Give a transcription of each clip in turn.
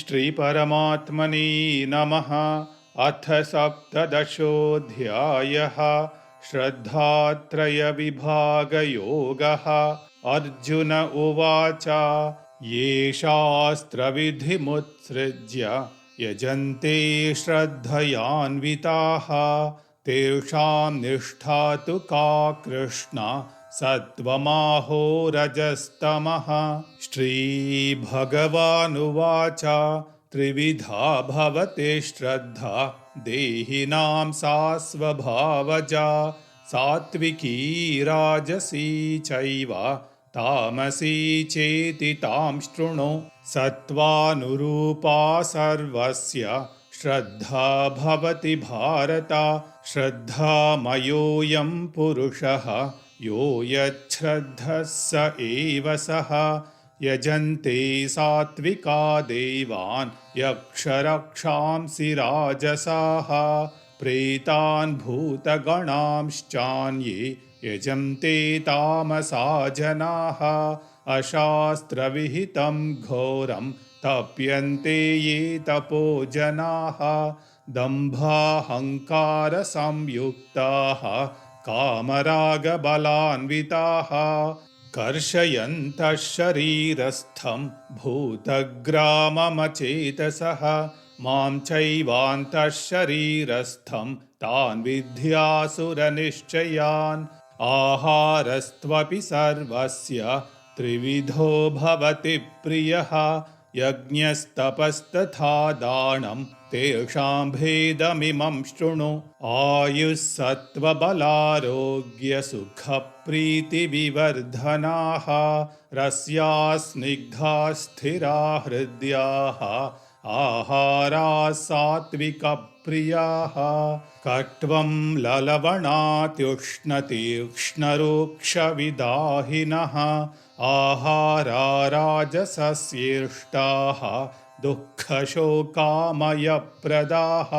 श्रीपरमात्मने नमः। अथ सप्तदशोऽध्यायः। श्रद्धात्रयविभागयोगः। अर्जुन उवाच ये शास्त्रविधिमुत्सृज्य यजन्ते श्रद्धयान्विताः तेषां निष्ठा तु का कृष्ण सत्त्वमाहो रजस्तमः। श्रीभगवानुवाच त्रिविधा भवति श्रद्धा देहिनां सा स्वभावजा सात्विकी राजसी चैव तामसी चेति तां शृणु। सत्त्वानुरूपा सर्वस्य श्रद्धा भवति भारत। श्रद्धामयोऽयं पुरुषः यो यच्छ्रद्धः स एव सः। यजन्ते सात्विका देवान् यक्षरक्षांसि राजसाः प्रेतान् भूतगणांश्चान्ये यजन्ते तामसा जनाः। अशास्त्रविहितं घोरं तप्यन्ते ये तपो जनाः दम्भाहङ्कारसंयुक्ताः कामरागबलान्विताः कर्षयन्तः शरीरस्थं भूतग्राममचेतसः मां चैवान्तः शरीरस्थं तान् विद्यासुरनिश्चयान्। आहारस्त्वपि सर्वस्य त्रिविधो भवति प्रियः यज्ञस्तपस्तथा दानं तेषां भेदमिमं शृणु। आयुस्सत्त्वबलारोग्यसुखप्रीतिविवर्धनाः रस्या स्निग्धा स्थिरा हृद्याः आहाराः सात्विकप्रियाः। कट्वं ललवणात्युष्णतीक्ष्णरूक्षविदाहिनः आहारा राजसस्येष्टाः दुःखशोकामयप्रदाः।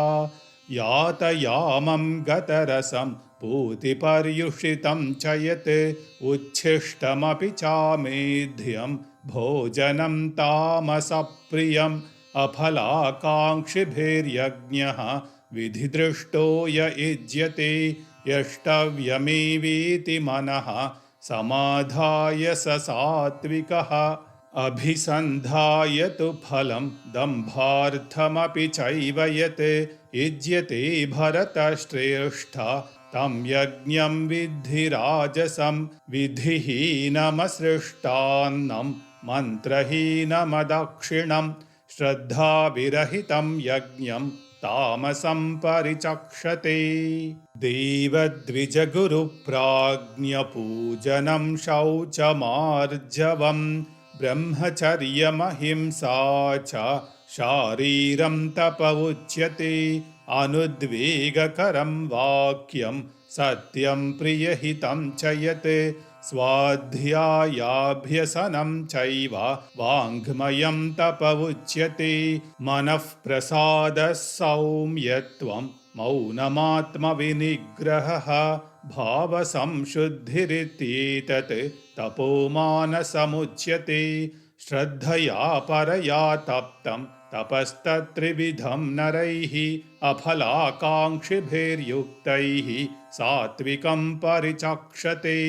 यातयामं गतरसं पूतिपर्युषितं च यत् उच्छिष्टमपि चामेध्यं भोजनं तामसप्रियम्। अफलाकाङ्क्षिभिर्यज्ञः विधिदृष्टो य युज्यते यष्टव्यमेवेति मनः समाधाय स सात्विकः। अभिसन्धाय तु फलं दम्भार्थमपि चैव यत् युज्यते भरतश्रेष्ठ तं यज्ञं विद्धि राजसं। विधिहीनमसृष्टान्नं मन्त्रहीनमदक्षिणं श्रद्धाविरहितं यज्ञं तामसं परिचक्षते। देवद्विजगुरुप्राज्ञपूजनं शौचमार्जवम् ब्रह्मचर्यमहिंसा च शारीरं तप उच्यते। अनुद्वेगकरं वाक्यं सत्यं प्रियहितं च यत् स्वाध्यायाभ्यसनं चैव वाङ्मयं तप उच्यते। मनःप्रसादः सौम्यत्वं मौनमात्मविनिग्रहः भावसंशुद्धिरित्येतत् तपोमानसमुच्यते। श्रद्धया परया तप्तं तपस्तत्त्रिविधं नरैः अफलाकाङ्क्षिभिर्युक्तैः सात्विकं परिचक्षते।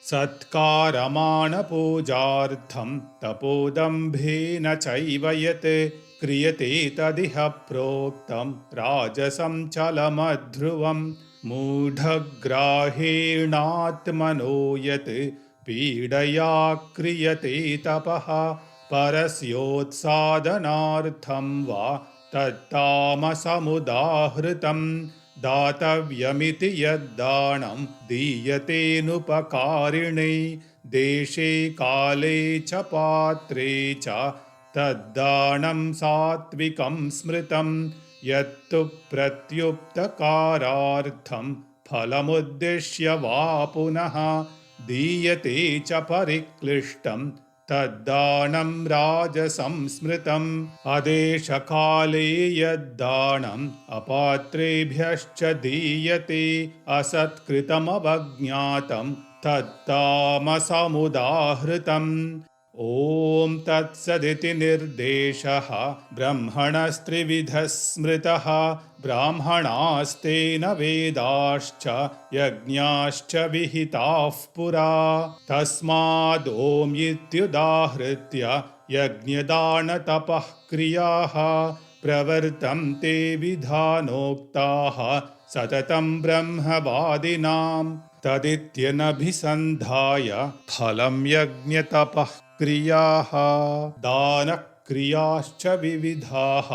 सत्कारमाणपूजार्थं तपोदम्भेन चैव यत् क्रियते तदिह प्रोक्तं राजसं चलमध्रुवं। मूढग्राहेणात्मनो यत् पीडया क्रियते तपः परस्योत्सादनार्थं वा तत्तामसमुदाहृतं। दातव्यमिति यद्दानं दीयतेनुपकारिणे देशे काले च पात्रे च तद्दानं सात्विकं स्मृतं। यत्तु प्रत्युपकारार्थं फलमुद्दिश्य वा पुनः दीयते च परिक्लिष्टं तद्दानं राजसं स्मृतम्। अदेशकाले यद्दानम् अपात्रेभ्यश्च दीयते असत्कृतमवज्ञातं तत्तामसमुदाहृतम्। ॐ तत्सदिति निर्देशः ब्रह्मणस्त्रिविधः स्मृतः ब्राह्मणास्तेन वेदाश्च यज्ञाश्च विहिताः पुरा तस्मादोम् इत्युदाहृत्य यज्ञदानतपः क्रियाः प्रवर्तन्ते विधानोक्ताः सततं ब्रह्मवादिनां तदित्यनभिसन्धाय फलं यज्ञतपः क्रियाः दानक्रियाश्च विविधाः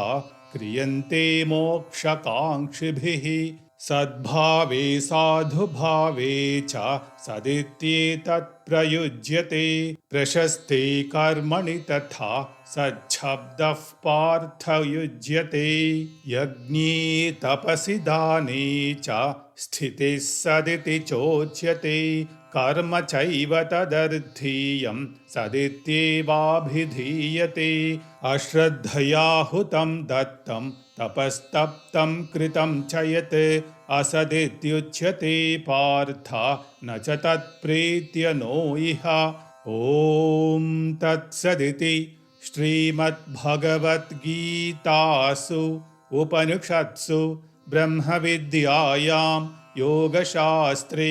क्रियन्ते मोक्षकाङ्क्षिभिः सद्भावे साधुभावे च सदित्येतत् प्रयुज्यते प्रशस्ते कर्मणि तथा सच्छब्दः पार्थयुज्यते यज्ञे तपसि दाने च स्थितिः सदिति चोच्यते कर्म चैव तदर्थीयं सदित्येवाभिधीयते अश्रद्धया हुतं दत्तं तपस्तप्तं कृतं च यत् असदित्युच्यते पार्थ न च तत्प्रीत्य नो इह ॐ तत्सदिति श्रीमद्भगवद्गीतासु उपनिषत्सु ब्रह्मविद्यायां योगशास्त्रे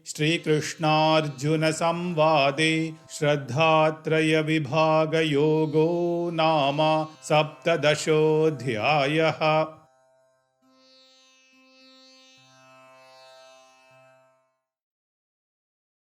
श्रीकृष्णार्जुनसंवादे श्रद्धात्रयविभागयोगो नाम 17 अध्यायः।